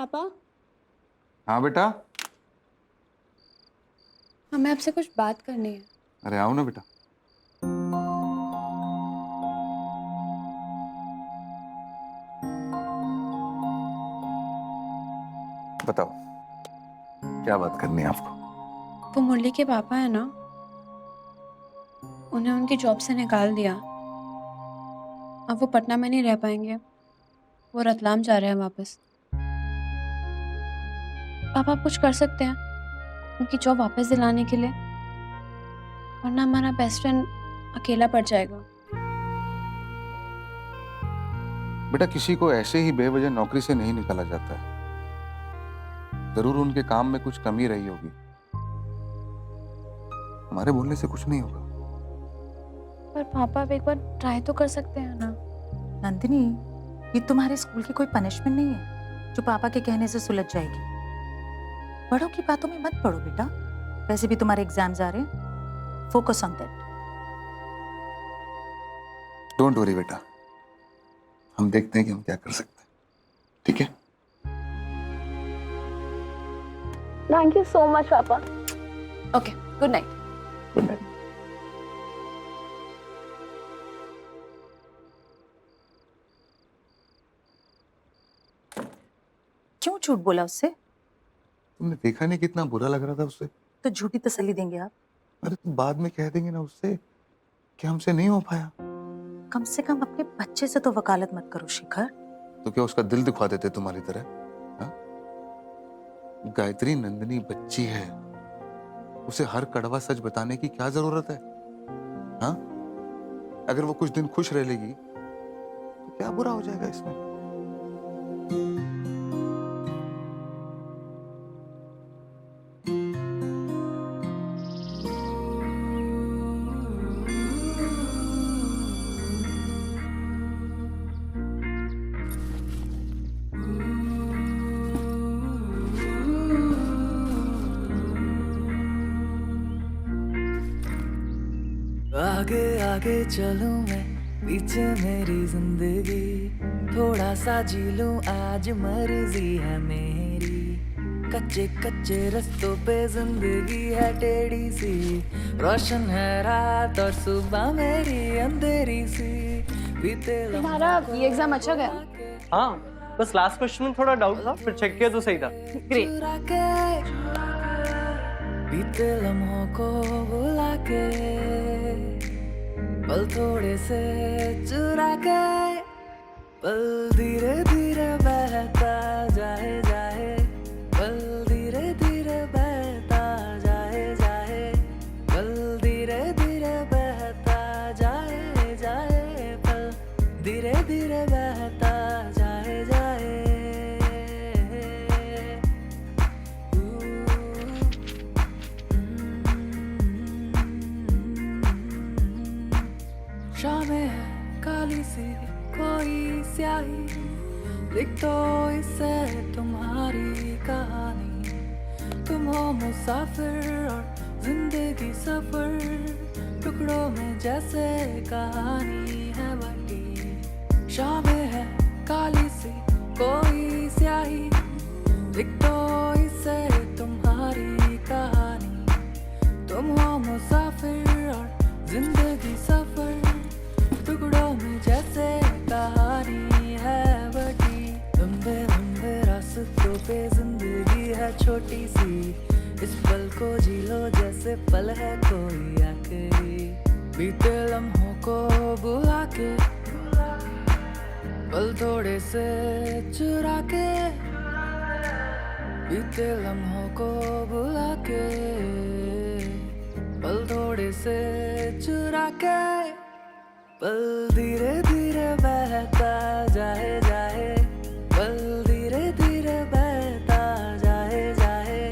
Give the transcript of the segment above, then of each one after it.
पापा, हाँ बेटा। हमें आपसे कुछ बात करनी है। अरे आओ ना बेटा। बताओ क्या बात करनी है आपको। वो मुरली के पापा है ना, उन्हें उनकी जॉब से निकाल दिया। अब वो पटना में नहीं रह पाएंगे, वो रतलाम जा रहे हैं वापस। पापा आप कुछ कर सकते हैं उनकी जॉब वापस दिलाने के लिए, वरना हमारा बेस्ट फ्रेंड अकेला पड़ जाएगा। बेटा किसी को ऐसे ही बेवजह नौकरी से नहीं निकाला जाता है। जरूर उनके काम में कुछ कमी रही होगी। हमारे बोलने से कुछ नहीं होगा। पर पापा आप एक बार ट्राई तो कर सकते हैं ना। नंदिनी, ये तुम्हारे स्कूल की कोई पनिशमेंट नहीं है जो पापा के कहने से सुलझ जाएगी। बड़ों की बातों में मत पड़ो बेटा। वैसे भी तुम्हारे एग्जाम्स आ रहे हैं, focus on that. Don't worry बेटा, हम देखते हैं कि हम क्या कर सकते हैं। ठीक है। थैंक यू सो मच पापा। Okay, good night. Good night. क्यों झूठ बोला उससे? तुमने देखा नहीं कितना बुरा लग रहा था उससे। तो झूठी तसल्ली देंगे आप? अरे तुम बाद में कह देंगे ना उससे कि हमसे नहीं हो पाया। कम से कम अपने बच्चे से तो वकालत मत करो शिखर। तो क्या उसका दिल दिखवा देते तुम्हारी तरह? हाँ? गायत्री नंदिनी बच्ची है, उसे हर कड़वा सच बताने की क्या जरूरत है? हाँ? अगर वो कुछ दिन खुश रह लेगी तो क्या बुरा हो जाएगा इसमें? आगे आगे चलूं मैं, पीछे मेरी जिंदगी, थोड़ा सा जी लूं आज मर्जी है मेरी। कच्चे कच्चे रस्तों पे जिंदगी है टेढ़ी सी, रोशन है रात और सुबह मेरी अंधेरी सी। बीते तुम्हारा ये एग्जाम अच्छा गया? हाँ, बस लास्ट क्वेश्चन में थोड़ा डाउट था, फिर चेक किया तो सही था। ग्रेट। बीते लम्हों को बुला के, पल थोड़े से चुरा के, पल धीरे धीरे बहता जाए जाए, पल धीरे धीरे बहता जाए जाए, पल धीरे धीरे बहता जाए जाए, पल धीरे धीरे बहता जाए जाए। शामें है काली सी कोई स्याही, लिख दो इससे तुम्हारी कहानी। तुम हो मुसाफिर और जिंदगी सफर, टुकड़ों में जैसे कहानी है बटी। शामें है काली सी कोई स्याही, लिख दो इससे तुम्हारी कहानी। तुम हो मुसाफिर और जिंदगी सफर, टुकड़ों में जैसे कहानी है बटी। लंबे लंबे रास्तों पे जिंदगी है छोटी सी, इस पल को जी लो जैसे पल है कोई आखिरी। बीते लम्हों को बुला के, पल थोड़े से चुरा के, बीते लम्हों को बुला के, पल थोड़े से चुरा के, पल धीरे धीरे बहता जाए जाए, पल धीरे धीरे बहता जाए जाए,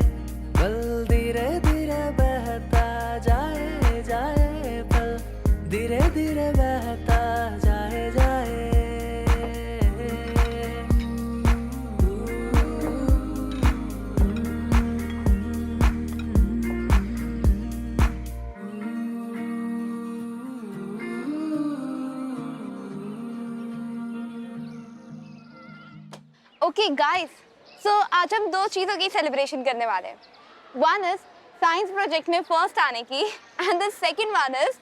पल धीरे धीरे बहता जाए जाए, पल धीरे धीरे बहता जाए जाए। ओके गाइस, सो आज हम 2 चीज़ों की सेलिब्रेशन करने वाले हैं. वन इज साइंस प्रोजेक्ट में फर्स्ट आने की and the second one is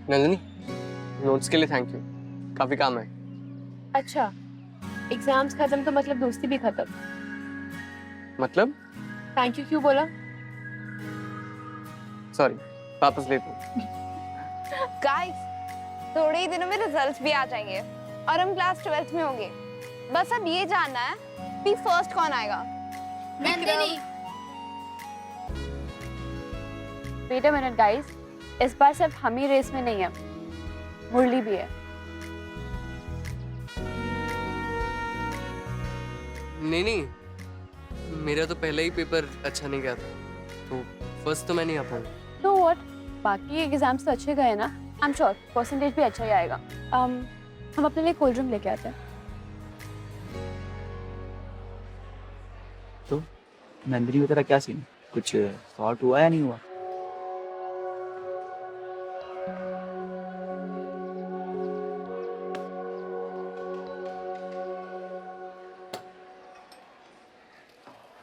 Nandini, notes के लिए थैंक यू, काफी काम है. अच्छा, एग्जाम्स खत्म तो मतलब दोस्ती भी खत्म. मतलब? थैंक यू क्यों बोला? सॉरी, वापस लेता हूँ. गाइस, थोड़े ही दिनों में रिजल्ट्स भी आ जाएंगे और हम क्लास 12th में होंगे. बस अब ये जानना है कि फर्स्ट कौन आएगा. Nandini. Wait a minute guys, इस बार सिर्फ हम ही रेस में नहीं है, मुरली भी है. नहीं, मेरा तो पहले ही पेपर अच्छा नहीं गया था, तो फर्स्ट तो मैं नहीं आ पाऊंगा. तो व्हाट, बाकी एग्जाम्स तो अच्छे गए ना. आई एम श्योर परसेंटेज भी अच्छा ही आएगा. हम अपने लिए कोल्ड ड्रिंक लेके आते हैं. तो नंदिनी में तेरा क्या सीन, कुछ सॉर्ट हुआ या नहीं हुआ?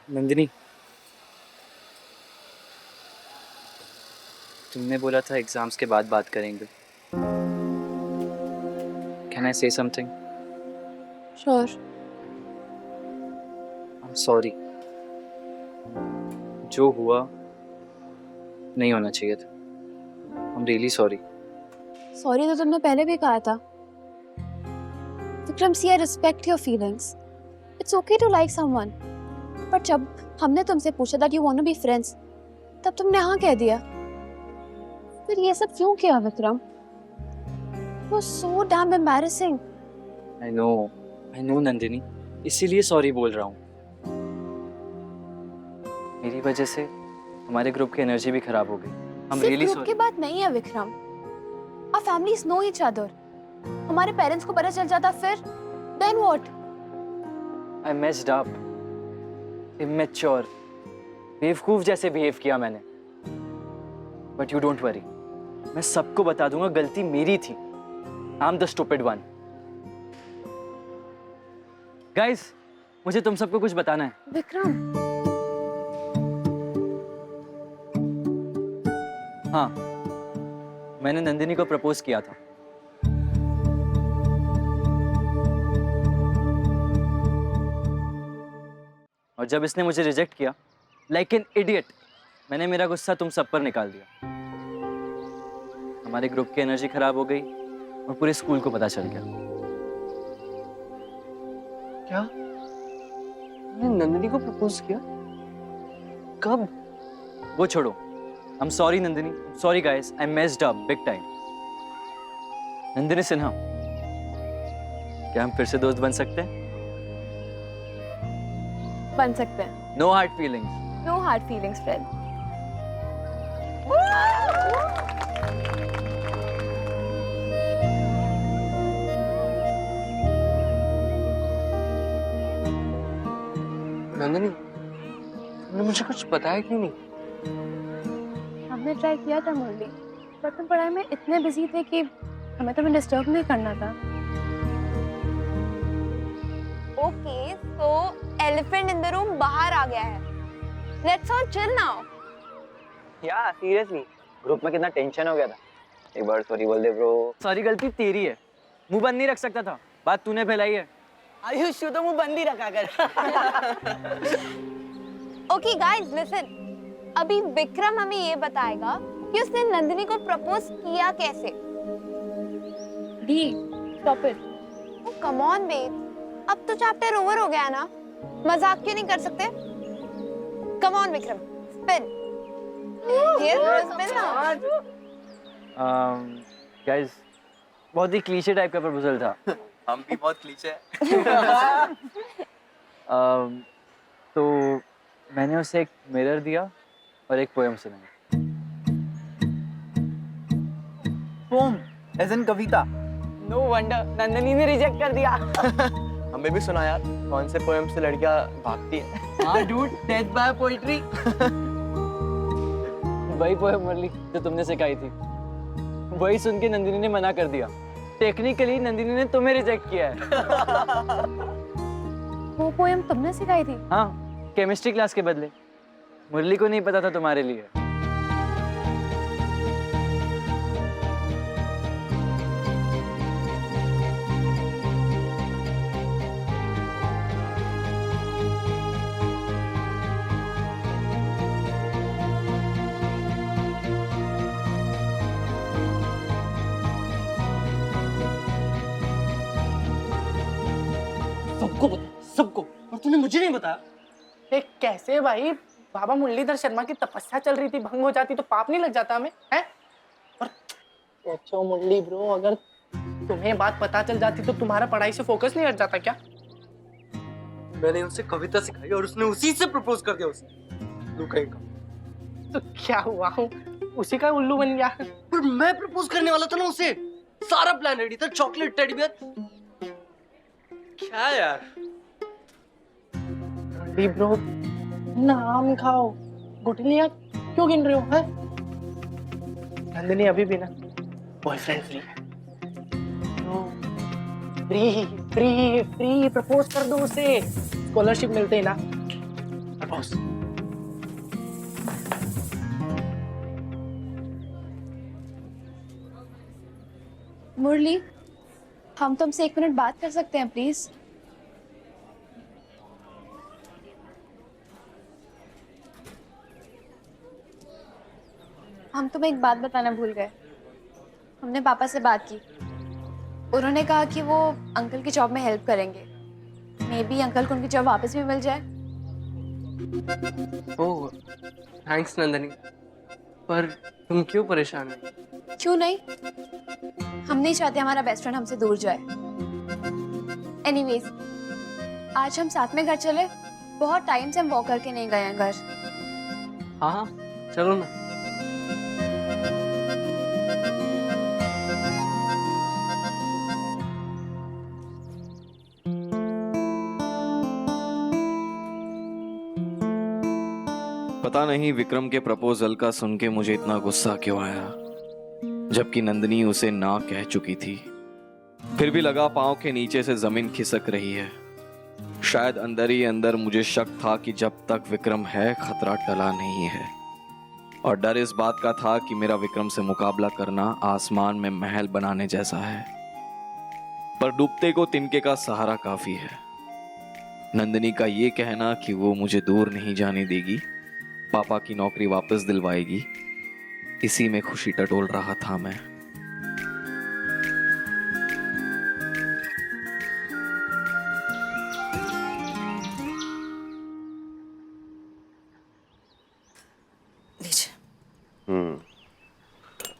नंदिनी, तुमने बोला था एग्जाम्स के बाद बात करेंगे. Can I say something? Sure. I am sorry. जो हुआ नहीं होना चाहिए था. I am really sorry. Sorry तो तुमने पहले भी कहा था. Vikram, see I respect your feelings. It's okay to like someone. पर जब हमने तुमसे पूछा that you want to be friends, तब तुमने हाँ कह दिया. फिर ये सब क्यों किया Vikram? It was so damn embarrassing. I know Nandini, इसीलिए सॉरी बोल रहा हूँ. मेरी वजह से हमारे ग्रुप की एनर्जी भी खराब हो गई. हम सिर्फ रियली ग्रुप की सॉरी. बात नहीं है Vikram. Our families know each other. हमारे पेरेंट्स को पता चल जाता फिर then what? I messed up. Immature, बेवकूफ जैसे बिहेव किया मैंने. बट यू डोंट वरी, मैं सबको बता दूंगा गलती मेरी थी. I am the stupid one. Guys, मुझे तुम सबको कुछ बताना है. विक्रम, हाँ, मैंने नंदिनी को प्रपोज किया था. और जब इसने मुझे रिजेक्ट किया लाइक एन इडियट, मैंने मेरा गुस्सा तुम सब पर निकाल दिया. हमारे ग्रुप की एनर्जी खराब हो गई और पूरे स्कूल को पता चल गया. क्या? तुमने नंदिनी को प्रपोज किया? कब? वो छोड़ो. आई am sorry Nandini, sorry guys, I messed up big time. Nandini Sinha, क्या हम फिर से दोस्त बन सकते हैं? बन सकते हैं. No hard feelings. No hard feelings, friend. Nandini, तुमने मुझे कुछ बताया क्यों नहीं? हमने ट्राई किया था मुरली, पर तुम पढ़ाई में इतने बिजी थे कि हमें तुम्हें डिस्टर्ब नहीं करना था. Okay, so elephant in the room बाहर आ गया है. Let's all chill now. या सीरियसली, ग्रुप में कितना टेंशन हो गया था. एक बार सॉरी बोल दे ब्रो. सारी गलती तेरी है. मुंह बंद नहीं रख सकता था. बात तूने फैलाई है. आयुष तो मुंह बंद ही रखा कर. Okay guys, listen. अभी विक्रम हमें ये बताएगा कि उसने नंदिनी को प्रपोज किया कैसे. D, stop it. Come on babe, अब तो चैप्टर ओवर हो गया ना. मजाक क्यों नहीं कर सकते? Come on Vikram, spin. Yes, spin now. Guys, बहुत ही क्लीशे टाइप का प्रपोजल था. हम भी बहुत क्लीशे हैं. तो मैंने उसे एक मिरर दिया और एक पोएम सुनाई. पोम एज इन कविता. नो वंडर नंदिनी ने रिजेक्ट कर दिया. हमें भी सुना यार, कौन से पोएम से लड़कियां भागती हैं? हाँ डूड, डेथ बाय पोएट्री. वही पोएम मुरली जो तुमने सिखाई थी. वही सुन के नंदिनी ने मना कर दिया. टेक्निकली नंदिनी ने तुम्हें रिजेक्ट किया है। वो पोएम तुमने सिखाई थी? हाँ, केमिस्ट्री क्लास के बदले। मुरली को नहीं पता था तुम्हारे लिए। सबको पता, सबको, और तूने मुझे नहीं बताया। कैसे भाई? बाबा मुरलीधर शर्मा की तपस्या चल रही थी, भंग हो जाती तो पाप नहीं लग जाता हमें? हैं? और सोचो मुरली ब्रो, अगर तुम्हें बात पता चल जाती तो तुम्हारा पढ़ाई से फोकस नहीं हट जाता क्या? मैंने उसे कविता सिखाई और उसने उसी से प्रपोज कर दिया उसे। तू कहेगा तो क्या हुआ? उसी का उल्लू बन गया। पर मैं प्रपोज करने वाला था ना उसे। सारा प्लान रेडी था, चॉकलेट, टेडी बियर। क्या यार? मुरली ब्रो, नाम खाओ, गुठलियां क्यों गिन रहे हो? हैं? नंदिनी अभी भी ना बॉयफ्रेंड फ्री है। फ्री फ्री फ्री प्रपोज कर दो उसे। स्कॉलरशिप मिलते ही ना प्रपोज। मुरली, हम तुमसे 1 मिनट बात कर सकते हैं प्लीज? हम तुम्हें एक बात बताना भूल गए। हमने पापा से बात की। उन्होंने कहा कि वो अंकल की जॉब में हेल्प करेंगे। मे बी अंकल को उनकी जॉब वापस भी मिल जाए। ओह, थैंक्स नंदनी। पर तुम क्यों परेशान है? क्यों नहीं? हम नहीं चाहते हमारा बेस्ट फ्रेंड हमसे दूर जाए। एनीवेज, आज हम साथ में घर चले। बहुत टाइम से हम वॉक करके नहीं गए हैं घर। हाँ हाँ, चलो ना। पता नहीं विक्रम के प्रपोजल का सुन के मुझे इतना गुस्सा क्यों आया, जबकि नंदिनी उसे ना कह चुकी थी। फिर भी लगा पांव के नीचे से जमीन खिसक रही है। शायद अंदर ही अंदर मुझे शक था कि जब तक विक्रम है खतरा टला नहीं है, और डर इस बात का था कि मेरा विक्रम से मुकाबला करना आसमान में महल बनाने जैसा है, पर डूबते को तिनके का सहारा काफी है। नंदिनी का ये कहना कि वो मुझे दूर नहीं जाने देगी, पापा की नौकरी वापस दिलवाएगी, इसी में खुशी टटोल रहा था मैं।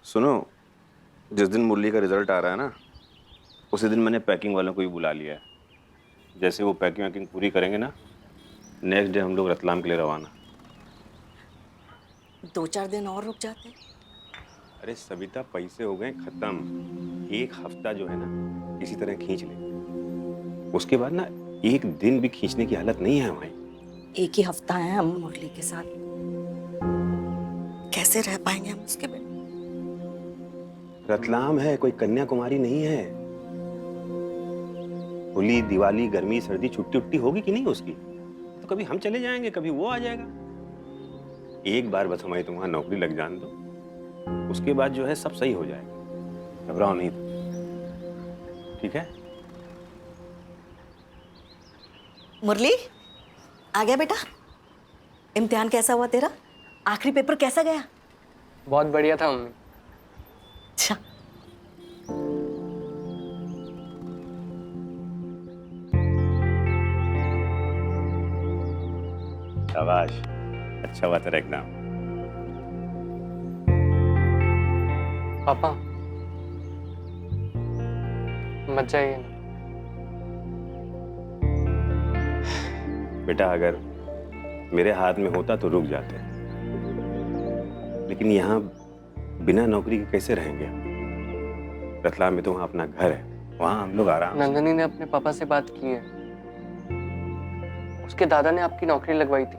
सुनो, जिस दिन मुरली का रिजल्ट आ रहा है ना, उसी दिन मैंने पैकिंग वालों को भी बुला लिया है। जैसे वो पैकिंग वैकिंग पूरी करेंगे ना, नेक्स्ट डे हम लोग रतलाम के लिए रवाना। 2-4 दिन और रुक जाते। अरे सविता, पैसे हो गए खत्म। 1 हफ्ता जो है ना इसी तरह खींच ले, उसके बाद ना 1 दिन भी खींचने की हालत नहीं है हमारी। 1 ही हफ्ता है हम मुरली के साथ, कैसे रह पाएंगे हम उसके बिना? रतलाम है, कोई कन्याकुमारी नहीं है। होली, दिवाली, गर्मी, सर्दी, छुट्टी उट्टी होगी कि नहीं उसकी, तो कभी हम चले जाएंगे, कभी वो आ जाएगा। एक बार बस हमारी तुम्हारी नौकरी लग जाने दो, उसके बाद जो है सब सही हो जाएगा। घबराओ नहीं तो, ठीक है? मुरली, आ गया बेटा? इम्तिहान कैसा हुआ तेरा? आखिरी पेपर कैसा गया? बहुत बढ़िया था मम्मी। अच्छा, शाबाश, अच्छा हुआ तेरा एग्जाम। पापा, मत जाइए ना। बेटा, अगर मेरे हाथ में होता तो रुक जाते, लेकिन यहाँ बिना नौकरी के कैसे रहेंगे? रतलाम में तो वहाँ अपना घर है, वहाँ हम लोग आराम। नंदनी ने अपने पापा से बात की है। उसके दादा ने आपकी नौकरी लगवाई थी,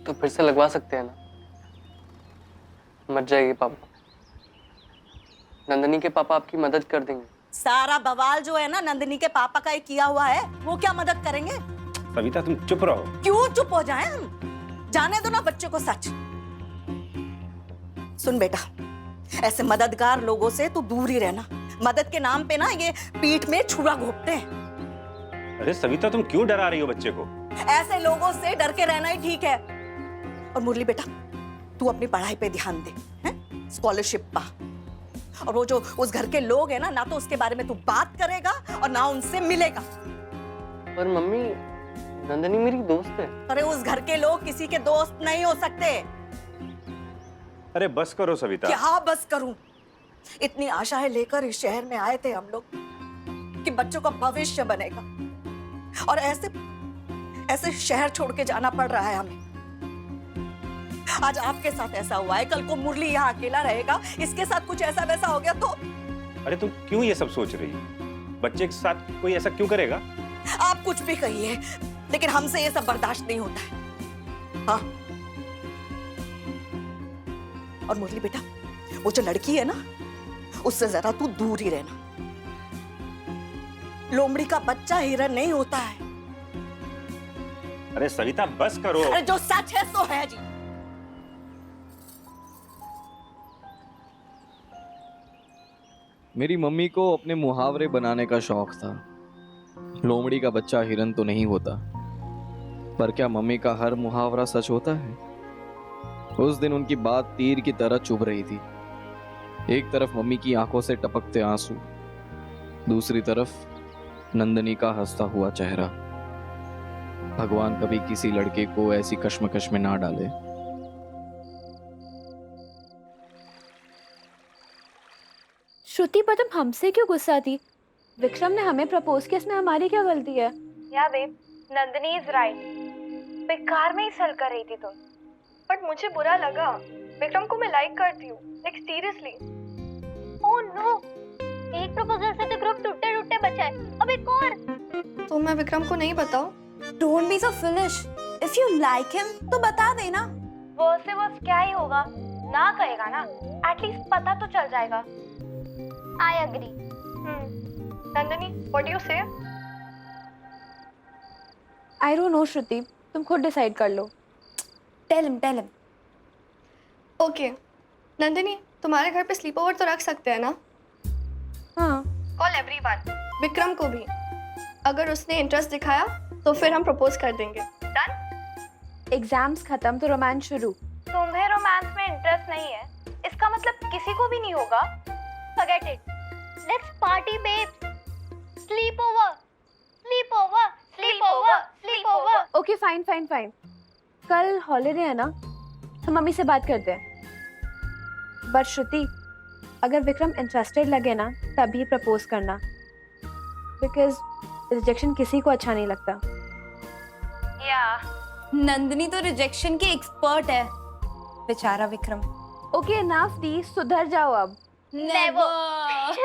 तो फिर से लगवा सकते हैं ना। मत जाइए पापा। नंदनी के पापा आपकी मदद कर देंगे। सारा बवाल जो है ना नंदिनी के पापा का ही किया हुआ है, वो क्या मदद करेंगे? सविता तुम चुप रहो। क्यों चुप हो जाएं हम? जाने दो ना बच्चे को सच। सुन बेटा, ऐसे मददगार लोगों से तू दूर ही रहना। मदद के नाम पे ना ये पीठ में छुरा घोंपते हैं। अरे सविता तुम क्यों डरा रही हो बच्चे को? ऐसे लोगों से डर के रहना ही ठीक है। और मुरली बेटा, तू अपनी पढ़ाई पे ध्यान दे, हैं? स्कॉलरशिप पा। और वो जो उस घर के लोग हैं ना तो उसके बारे में तू बात करेगा और ना उनसे मिलेगा। पर मम्मी, नंदनी मेरी दोस्त है। अरे उस घर के लोग किसी के दोस्त नहीं हो सकते। अरे बस करो सविता। क्या बस करूं? इतनी आशाएं लेकर इस शहर में आए थे हम लोग कि बच्चों का भविष्य बनेगा, और ऐसे शहर छोड़ के जाना पड़ रहा है हमें। आज आपके साथ ऐसा हुआ है, कल को मुरली यहाँ अकेला रहेगा, इसके साथ कुछ ऐसा वैसा हो गया तो? अरे तुम क्यों ये सब सोच रही हो? बच्चे के साथ कोई ऐसा क्यों करेगा? आप कुछ भी कहिए, लेकिन हमसे ये सब बर्दाश्त नहीं होता है। हाँ, और मुरली बेटा, वो जो लड़की है ना, उससे जरा तू दूर ही रहना। लोमड़ी का बच्चा हिरन नहीं होता है। अरे सविता बस करो। अरे जो सच है सो है जी। मेरी मम्मी को अपने मुहावरे बनाने का शौक था। लोमड़ी का बच्चा हिरन तो नहीं होता, पर क्या मम्मी का हर मुहावरा सच होता है? उस दिन उनकी बात तीर की तरह चुभ रही थी। एक तरफ मम्मी की आंखों से टपकते आंसू, दूसरी तरफ नंदनी का हंसता हुआ चेहरा। भगवान कभी किसी लड़के को ऐसी कश्मकश में ना डाले। श्रुति, पर तुम हमसे क्यों गुस्सा थी? विक्रम ने हमें प्रपोज किया, इसमें हमारी क्या गलती है? या बेब, नंदिनी इज राइट। बेकार में ही सल कर रही थी तुम। बट मुझे बुरा लगा। विक्रम को मैं लाइक करती हूँ, लाइक सीरियसली। ओह नो, एक प्रपोजल से तो ग्रुप टूटे बचा है, अब एक और। तो मैं विक्रम को नहीं बताऊं? Don't be so foolish. If you like him, तो बता देना। वर्स से वर्स क्या ही होगा, ना कहेगा ना, एटलीस्ट पता तो चल जाएगा। I agree. Nandini, what do you say? I don't know, Shruti, तुम खुद डिसाइड कर लो। Tell him. ओके नंदिनी, तुम्हारे घर पे स्लीप ओवर तो रख सकते हैं ना? हाँ। कॉल एवरीवन, विक्रम को भी। अगर उसने इंटरेस्ट दिखाया तो फिर हम प्रपोज कर देंगे। डन? एग्जाम्स खत्म तो रोमांस शुरू। तुम्हें रोमांस में इंटरेस्ट नहीं है, इसका मतलब किसी को भी नहीं होगा। Forget it. Let's party babes. Sleep over, sleep over, sleep over, sleep over. Okay fine. कल हॉलीडे है ना, हम मम्मी से बात करते हैं। बट श्रुति, अगर विक्रम इंटरेस्टेड लगे ना तभी प्रपोज करना, बिकॉज रिजेक्शन किसी को अच्छा नहीं लगता। नंदिनी तो रिजेक्शन की एक्सपर्ट है, बेचारा विक्रम। ओके नाफ दी, सुधर जाओ अब। नेवर।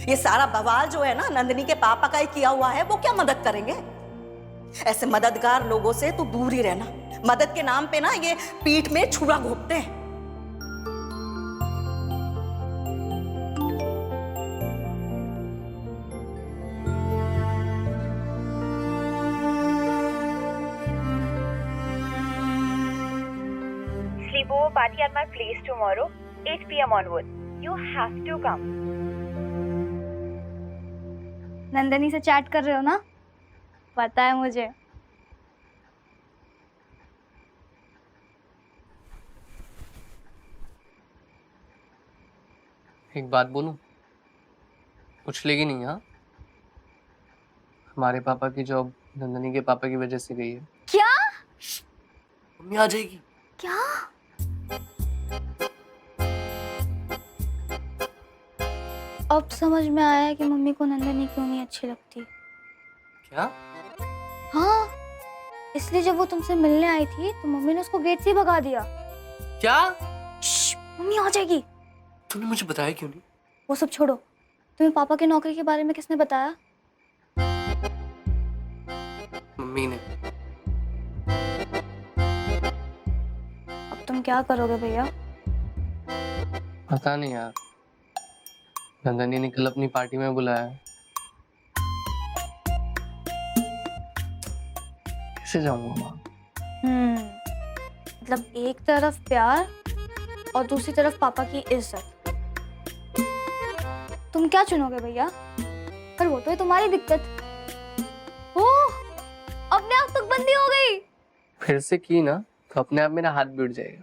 ये सारा बवाल जो है ना नंदिनी के पापा का ही किया हुआ है, वो क्या मदद करेंगे? ऐसे मददगार लोगों से तू दूर ही रहना। मदद के नाम पे ना ये पीठ में छुरा घोंपते हैं। Sleepover party at my place tomorrow, 8 p.m. onwards. You have to come. Nandini से चैट कर रहे हो ना? पता है मुझे। एक बात बोलूं? कुछ लेगी नहीं? हाँ, हमारे पापा की जॉब नंदनी के पापा की वजह से गई है। क्या? मम्मी आ जाएगी। क्या? अब समझ में आया कि मम्मी को नंदनी क्यों नहीं अच्छी लगती। क्या? हाँ, इसलिए जब वो तुमसे मिलने आई थी तो मम्मी ने उसको गेट से ही भगा दिया। क्या? मम्मी आ जाएगी। तूने मुझे बताया क्यों नहीं? वो सब छोड़ो, तुम्हें पापा की नौकरी के बारे में किसने बताया? मम्मी ने। क्या करोगे भैया? पता नहीं यार, नंदनी ने कल अपनी पार्टी में बुलाया है। कैसे जाऊंगा वहाँ? मतलब एक तरफ प्यार और दूसरी तरफ पापा की इज्जत। तुम क्या चुनोगे भैया? पर वो तो है तुम्हारी दिक्कत। ओह, अपने आप तक बंदी हो गई। फिर से की ना तो अपने आप मेरा हाथ भी उठ जाएगा।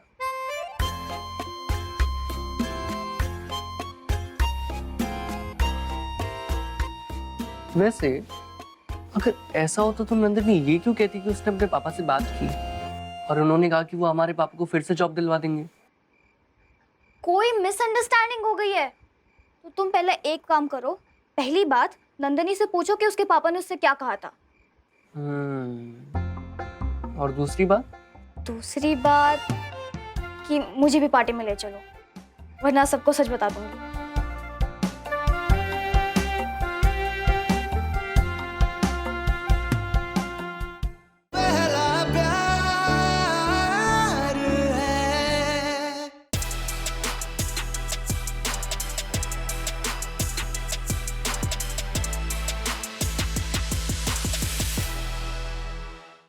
वैसे अगर ऐसा होता तो नंदनी ये क्यों कहती कि उसने अपने पापा से बात की और उन्होंने कहा कि वो हमारे पापा को फिर से जॉब दिलवा देंगे? कोई मिसअंडरस्टैंडिंग हो गई है। तो तुम पहले एक काम करो, पहली बात नंदनी से पूछो कि उसके पापा ने उससे क्या कहा था। और दूसरी बात? दूसरी बात कि मुझे भी पार्टी में ले चलो, वरना सबको सच बता दूंगी।